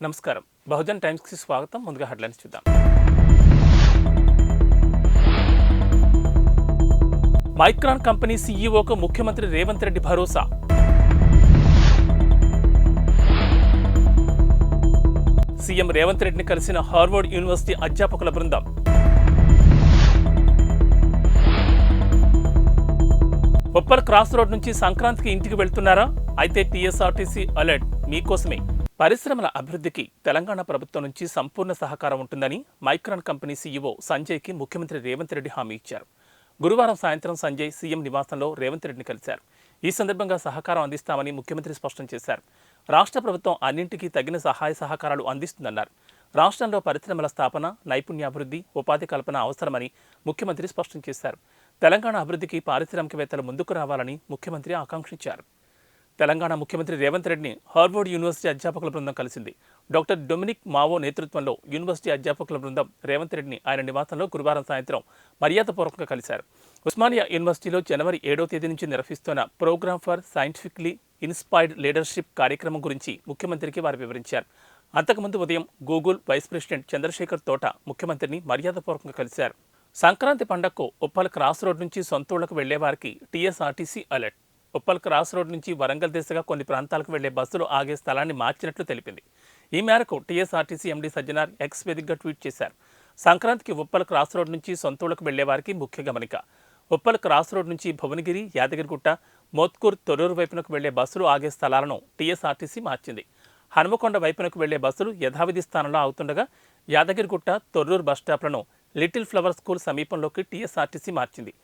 నమస్కారం. బహుజన్ టైమ్స్కి స్వాగతం. ముందుగా హెడ్లైన్స్ చూద్దాం. మైక్రాన్ కంపెనీ సీఈఓకు ముఖ్యమంత్రి రేవంత్ రెడ్డి భరోసా. సీఎం రేవంత్ రెడ్డిని కలిసిన హార్వర్డ్ యూనివర్సిటీ అధ్యాపకుల బృందం. ఉప్పల్ క్రాస్ రోడ్ నుంచి సంక్రాంతికి ఇంటికి వెళ్తున్నారా? అయితే టీఎస్ఆర్టీసీ అలర్ట్ మీకోసమే. పరిశ్రమల అభివృద్ధికి తెలంగాణ ప్రభుత్వం నుంచి సంపూర్ణ సహకారం ఉంటుందని మైక్రాన్ కంపెనీ సీఈఓ సంజయ్కి ముఖ్యమంత్రి రేవంత్ రెడ్డి హామీ ఇచ్చారు. గురువారం సాయంత్రం సంజయ్ సీఎం నివాసంలో రేవంత్ రెడ్డిని కలిశారు. ఈ సందర్భంగా సహకారం అందిస్తామని ముఖ్యమంత్రి స్పష్టం చేశారు. రాష్ట్ర ప్రభుత్వం అన్నింటికీ తగిన సహాయ సహకారాలు అందిస్తుందన్నారు. రాష్ట్రంలో పరిశ్రమల స్థాపన, నైపుణ్యాభివృద్ధి, ఉపాధి కల్పన అవసరమని ముఖ్యమంత్రి స్పష్టం చేశారు. తెలంగాణ అభివృద్ధికి పారిశ్రామికవేత్తలు ముందుకు రావాలని ముఖ్యమంత్రి ఆకాంక్షించారు. తెలంగాణ ముఖ్యమంత్రి రేవంత్ రెడ్డిని హార్వర్డ్ యూనివర్సిటీ అధ్యాపకుల బృందం కలిసింది. డాక్టర్ డొమినిక్ మావో నేతృత్వంలో యూనివర్సిటీ అధ్యాపకుల బృందం రేవంత్ రెడ్డిని ఆయన నివాసంలో గురువారం సాయంత్రం మర్యాదపూర్వకంగా కలిశారు. ఉస్మానియా యూనివర్సిటీలో జనవరి 7వ తేదీ నుంచి నిర్వహిస్తున్న program for scientifically inspired leadership కార్యక్రమం గురించి ముఖ్యమంత్రికి వారు వివరించారు. అంతకుముందు ఉదయం గూగుల్ వైస్ ప్రెసిడెంట్ చంద్రశేఖర్ తోట ముఖ్యమంత్రిని మర్యాదపూర్వకంగా కలిశారు. సంక్రాంతి పండగకు ఉప్పల్ క్రాస్ రోడ్ నుంచి సొంతూళ్లకు వెళ్లే వారికి TSRTC alert. Uppal cross road నుంచి వరంగల్ దిశగా కొన్ని ప్రాంతాలకు వెళ్లే బస్సులు ఆగే స్థలాన్ని మార్చినట్లు తెలిపింది. ఈ మేరకు టీఎస్ఆర్టీసీ ఎండీ సజ్జనార్ ఎక్స్ వేదికగా ట్వీట్ చేశారు. సంక్రాంతికి ఉప్పల్ క్రాస్ రోడ్ నుంచి సొంతూళ్లకు వెళ్లే వారికి ముఖ్య గమనిక. ఉప్పల్ క్రాస్ రోడ్ నుంచి భువనగిరి, యాదగిరిగుట్ట, మోత్కూర్, తొర్రూరు వైపునకు వెళ్లే బస్సులు ఆగే స్థలాలను టీఎస్ఆర్టీసీ మార్చింది. హనుమకొండ వైపునకు వెళ్లే బస్సులు యథావిధి స్థానంలో అవుతుండగా యాదగిరిగుట్ట, తొర్రూరు బస్టాప్లను లిటిల్ ఫ్లవర్ స్కూల్ సమీపంలోకి టీఎస్ఆర్టీసీ మార్చింది.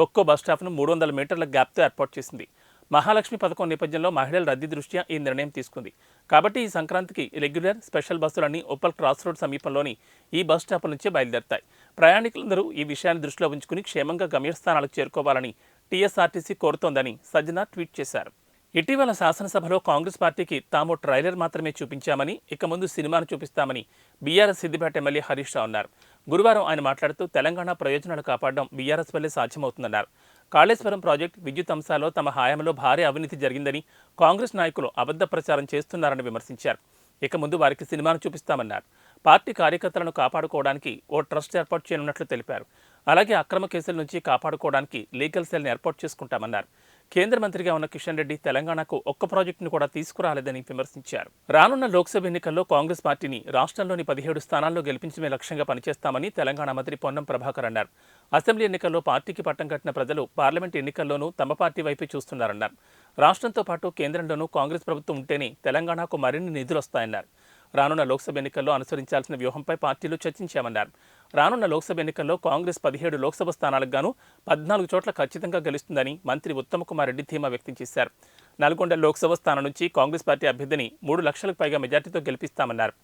ఒక్కో బస్టాప్ను 300 మీటర్ల గ్యాప్తో ఏర్పాటు చేసింది. మహాలక్ష్మి పథకం నేపథ్యంలో మహిళల రద్దీ దృష్ట్యా ఈ నిర్ణయం తీసుకుంది. కాబట్టి ఈ సంక్రాంతికి రెగ్యులర్, స్పెషల్ బస్సులన్నీ ఉప్పల్ క్రాస్ రోడ్ సమీపంలోని ఈ బస్ స్టాప్ల నుంచే బయలుదేరతాయి. ప్రయాణికులందరూ ఈ విషయాన్ని దృష్టిలో ఉంచుకుని క్షేమంగా గమ్యస్థానాలకు చేరుకోవాలని టీఎస్ఆర్టీసీ కోరుతోందని సజ్జనార్ ట్వీట్ చేశారు. ఇటీవల శాసనసభలో కాంగ్రెస్ పార్టీకి తాము ట్రైలర్ మాత్రమే చూపించామని, ఇక ముందు సినిమాను చూపిస్తామని బీఆర్ఎస్ సిద్దిపేట ఎమ్మెల్యే హరీష్ రావు అన్నారు. గురువారం ఆయన మాట్లాడుతూ తెలంగాణ ప్రయోజనాలు కాపాడడం బీఆర్ఎస్ వల్లే సాధ్యమవుతుందన్నారు. కాళేశ్వరం ప్రాజెక్టు, విద్యుత్ అంశాల్లో తమ హయాంలో భారీ అవినీతి జరిగిందని కాంగ్రెస్ నాయకులు అబద్ధ ప్రచారం చేస్తున్నారని విమర్శించారు. ఇక ముందు వారికి సినిమాను చూపిస్తామన్నారు. పార్టీ కార్యకర్తలను కాపాడుకోవడానికి ఓ ట్రస్ట్ ఏర్పాటు చేయనున్నట్లు తెలిపారు. అలాగే అక్రమ కేసుల నుంచి కాపాడుకోవడానికి లీగల్ సెల్ని ఏర్పాటు చేసుకుంటామన్నారు. కేంద్ర మంత్రిగా ఉన్న కిషన్ రెడ్డి తెలంగాణకు ఒక్క ప్రాజెక్టును కూడా తీసుకురాలేదని విమర్శించారు. రానున్న లోక్సభ ఎన్నికల్లో కాంగ్రెస్ పార్టీని రాష్ట్రంలోని 17 స్థానాల్లో గెలిపించమే లక్ష్యంగా పనిచేస్తామని తెలంగాణ మంత్రి పొన్నం ప్రభాకర్ అన్నారు. అసెంబ్లీ ఎన్నికల్లో పార్టీకి పట్టం కట్టిన ప్రజలు పార్లమెంట్ ఎన్నికల్లోనూ తమ పార్టీ వైపే చూస్తున్నారన్నారు. రాష్ట్రంతో పాటు కేంద్రంలోనూ కాంగ్రెస్ ప్రభుత్వం ఉంటేనే తెలంగాణకు మరిన్ని నిధులు వస్తాయన్నారు. రానున్న లోక్సభ ఎన్నికల్లో అనుసరించాల్సిన వ్యూహంపై పార్టీలు చర్చించామన్నారు. రానున్న లోక్సభ ఎన్నికల్లో కాంగ్రెస్ 17 లోక్సభ స్థానాలకు గాను 14 చోట్ల ఖచ్చితంగా గెలుస్తుందని మంత్రి ఉత్తమ్ కుమార్ రెడ్డి ధీమా వ్యక్తం చేశారు. నల్గొండ లోక్సభ స్థానం నుంచి కాంగ్రెస్ పార్టీ అభ్యర్థిని 3 లక్షలకు పైగా మెజార్టీతో గెలిపిస్తామన్నారు.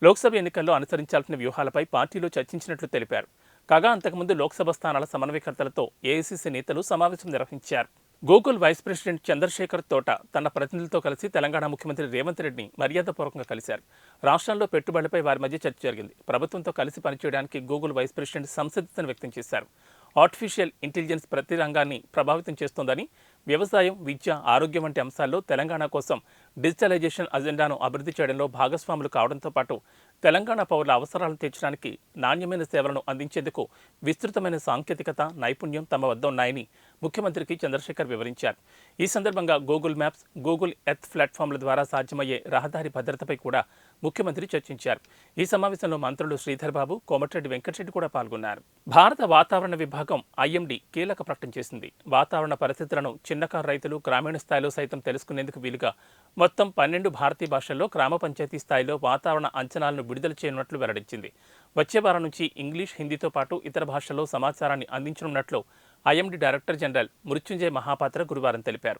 లోక్సభ ఎన్నికల్లో అనుసరించాల్సిన వ్యూహాలపై పార్టీలో చర్చించినట్లు తెలిపారు. కాగా అంతకుముందు లోక్సభ స్థానాల సమన్వయకర్తలతో ఏఐసీసీ నేతలు సమావేశం నిర్వహించారు. గూగుల్ వైస్ ప్రెసిడెంట్ చంద్రశేఖర్ తోట తన ప్రతినిధులతో కలిసి తెలంగాణ ముఖ్యమంత్రి రేవంత్ రెడ్డిని మర్యాదపూర్వకంగా కలిశారు. రాష్ట్రంలో పెట్టుబడులపై వారి మధ్య చర్చ జరిగింది. ప్రభుత్వంతో కలిసి పనిచేయడానికి గూగుల్ వైస్ ప్రెసిడెంట్ సంసిద్ధతను వ్యక్తం చేశారు. ఆర్టిఫిషియల్ ఇంటెలిజెన్స్ ప్రతి రంగాన్ని ప్రభావితం చేస్తోందని, వ్యవసాయం, విద్య, ఆరోగ్యం వంటి అంశాల్లో తెలంగాణ కోసం డిజిటలైజేషన్ అజెండాను అభివృద్ధి చేయడంలో భాగస్వాములు కావడంతో పాటు తెలంగాణ పౌరుల అవసరాలను తీర్చడానికి నాణ్యమైన సేవలను అందించేందుకు విస్తృతమైన సాంకేతికత, నైపుణ్యం తమ వద్ద ఉన్నాయని ముఖ్యమంత్రికి చంద్రశేఖర్ వివరించారు. ఈ సందర్భంగా గూగుల్ మ్యాప్స్, గూగుల్ ఎర్త్ ప్లాట్ఫామ్ల ద్వారా సాధ్యమయ్యే రహదారి భద్రతపై కూడా ముఖ్యమంత్రి చర్చించారు. ఈ సమావేశంలో మంత్రులు శ్రీధర్ బాబు, కోమటిరెడ్డి వెంకటరెడ్డి కూడా పాల్గొన్నారు. భారత వాతావరణ విభాగం ఐఎండీ కీలక ప్రకటన చేసింది. వాతావరణ పరిస్థితులను చిన్నకారు రైతులు గ్రామీణ స్థాయిలో సైతం తెలుసుకునేందుకు వీలుగా మొత్తం 12 భారతీయ భాషల్లో గ్రామ పంచాయతీ స్థాయిలో వాతావరణ అంచనాలను విడుదల చేయనున్నట్లు వెల్లడించింది. వచ్చే వారం నుంచి ఇంగ్లీష్, హిందీతో పాటు ఇతర భాషల్లో సమాచారాన్ని అందించనున్నట్లు IMD director general Mrutyunjay Mohapatra గురువారం తెలిపారు.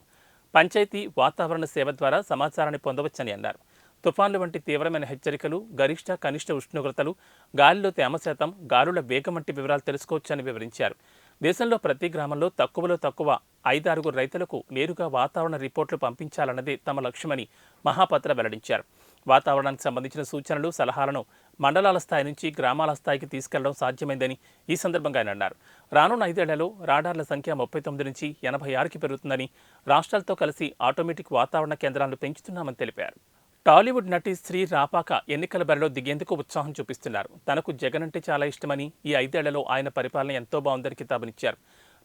పంచాయతీ వాతావరణ సేవ ద్వారా సమాచారాన్ని పొందవచ్చని అన్నారు. తుఫాన్లు వంటి తీవ్రమైన హెచ్చరికలు, గరిష్ట, కనిష్ట ఉష్ణోగ్రతలు, గాలిలో తేమ శాతం, గాలుల వేగం వంటి వివరాలు తెలుసుకోవచ్చని వివరించారు. దేశంలో ప్రతి గ్రామంలో తక్కువలో తక్కువ 5-6 రైతులకు నేరుగా వాతావరణ రిపోర్టులు పంపించాలన్నదే తమ లక్ష్యమని మహాపాత్ర వెల్లడించారు. వాతావరణానికి సంబంధించిన సూచనలు, సలహాలను మండలాల స్థాయి నుంచి గ్రామాల స్థాయికి తీసుకెళ్లడం సాధ్యమైందని ఈ సందర్భంగా ఆయన అన్నారు. రానున్న 5 ఏళ్లలో రాడార్ల సంఖ్య 39 నుంచి 86కి పెరుగుతుందని, రాష్ట్రాలతో కలిసి ఆటోమేటిక్ వాతావరణ కేంద్రాలను పెంచుతున్నామని తెలిపారు. టాలీవుడ్ నటి శ్రీ రాపాక ఎన్నికల బరిలో దిగేందుకు ఉత్సాహం చూపిస్తున్నారు. తనకు జగన్ అంటే చాలా ఇష్టమని, ఈ 5 ఏళ్లలో ఆయన పరిపాలన ఎంతో బాగుందని కితాబునిచ్చారు.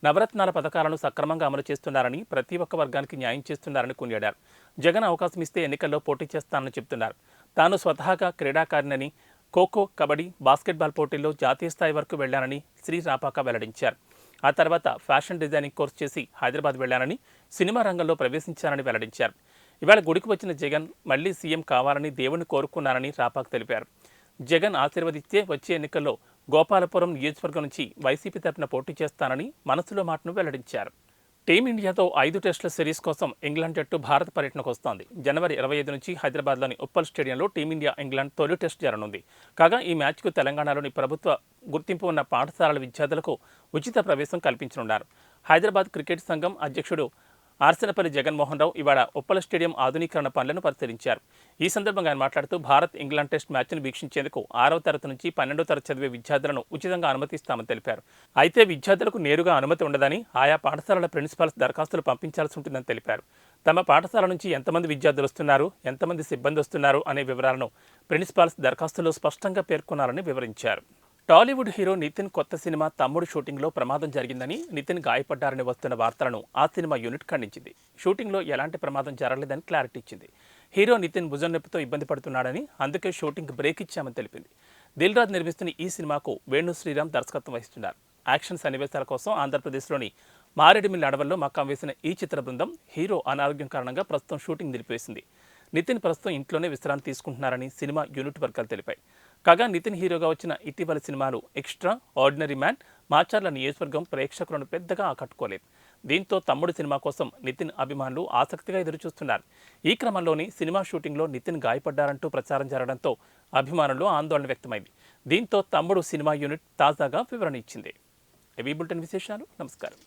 నవరత్నాల పథకాలను సక్రమంగా అమలు చేస్తున్నారని, ప్రతి ఒక్క వర్గానికి న్యాయం చేస్తున్నారని కొనియాడారు. జగన్ అవకాశం ఇస్తే ఎన్నికల్లో పోటీ చేస్తానని చెబుతున్నారు. తాను స్వతహాగా క్రీడాకారిణని, ఖోఖో, కబడ్డీ, బాస్కెట్బాల్ పోటీల్లో జాతీయ స్థాయి వరకు వెళ్లానని శ్రీ రాపాక వెల్లడించారు. ఆ తర్వాత ఫ్యాషన్ డిజైనింగ్ కోర్సు చేసి హైదరాబాద్ వెళ్లానని, సినిమా రంగంలో ప్రవేశించారని వెల్లడించారు. ఇవాళ గుడికి వచ్చిన జగన్ మళ్లీ సీఎం కావాలని దేవుణ్ణి కోరుకున్నారని రాపాక్ తెలిపారు. జగన్ ఆశీర్వదిస్తే వచ్చే ఎన్నికల్లో గోపాలపురం నియోజకవర్గం నుంచి వైసీపీ తరపున పోటీ చేస్తానని మనసులో మాటను వెల్లడించారు. టీమిండియాతో 5 టెస్టుల సిరీస్ కోసం ఇంగ్లాండ్ జట్టు భారత పర్యటనకు వస్తోంది. జనవరి 25 నుంచి హైదరాబాద్లోని ఉప్పల్ స్టేడియంలో టీమిండియా ఇంగ్లాండ్ తొలి టెస్ట్ జరగనుంది. కాగా ఈ మ్యాచ్కు తెలంగాణలోని ప్రభుత్వ గుర్తింపు ఉన్న పాఠశాలల విద్యార్థులకు ఉచిత ప్రవేశం కల్పించనున్నారు. హైదరాబాద్ క్రికెట్ సంఘం అధ్యక్షుడు ఆర్సనపల్లి జగన్మోహన్ రావు ఇవాళ ఉప్పల స్టేడియం ఆధునీకరణ పనులను పరిశీలించారు. ఈ సందర్భంగా ఆయన మాట్లాడుతూ భారత్ ఇంగ్లాండ్ టెస్ట్ మ్యాచ్ను వీక్షించేందుకు 6వ తరగతి నుంచి 12వ తరగతి చదివే విద్యార్థులను ఉచితంగా అనుమతిస్తామని తెలిపారు. అయితే విద్యార్థులకు నేరుగా అనుమతి ఉండదని, ఆయా పాఠశాలల ప్రిన్సిపాల్స్ దరఖాస్తులు పంపించాల్సి ఉంటుందని తెలిపారు. తమ పాఠశాల నుంచి ఎంతమంది విద్యార్థులు వస్తున్నారు, ఎంతమంది సిబ్బంది వస్తున్నారు అనే వివరాలను ప్రిన్సిపాల్స్ దరఖాస్తులో స్పష్టంగా పేర్కొనాలని వివరించారు. టాలీవుడ్ హీరో నితిన్ కొత్త సినిమా తమ్ముడు షూటింగ్లో ప్రమాదం జరిగిందని, నితిన్ గాయపడ్డారని వస్తున్న వార్తలను ఆ సినిమా యూనిట్ ఖండించింది. షూటింగ్లో ఎలాంటి ప్రమాదం జరగలేదని క్లారిటీ ఇచ్చింది. హీరో నితిన్ భుజం నొప్పితో ఇబ్బంది పడుతున్నాడని, అందుకే షూటింగ్ బ్రేక్ ఇచ్చామని తెలిపింది. దిల్ రాజు నిర్మిస్తున్న ఈ సినిమాకు వేణు శ్రీరామ్ దర్శకత్వం వహిస్తున్నారు. యాక్షన్ సన్నివేశాల కోసం ఆంధ్రప్రదేశ్లోని మారేడుమిల్లి అడవుల్లో మకాం వేసిన ఈ చిత్ర బృందం హీరో అనారోగ్యం కారణంగా ప్రస్తుతం షూటింగ్ నిలిపివేసింది. నితిన్ ప్రస్తుతం ఇంట్లోనే విశ్రాంతి తీసుకుంటున్నారని సినిమా యూనిట్ వర్గాలు తెలిపాయి. కాగా నితిన్ హీరోగా వచ్చిన ఇటీవల సినిమాలు ఎక్స్ట్రా, ఆర్డినరీ మ్యాన్, మాచర్ల నియోజకవర్గం ప్రేక్షకులను పెద్దగా ఆకట్టుకోలేదు. దీంతో తమ్ముడు సినిమా కోసం నితిన్ అభిమానులు ఆసక్తిగా ఎదురుచూస్తున్నారు. ఈ క్రమంలోని సినిమా షూటింగ్లో నితిన్ గాయపడ్డారంటూ ప్రచారం జరగడంతో అభిమానుల్లో ఆందోళన వ్యక్తమైంది. దీంతో తమ్ముడు సినిమా యూనిట్ తాజాగా వివరణ ఇచ్చింది. ఇవి బులెటిన్ విశేషాలు. నమస్కారం.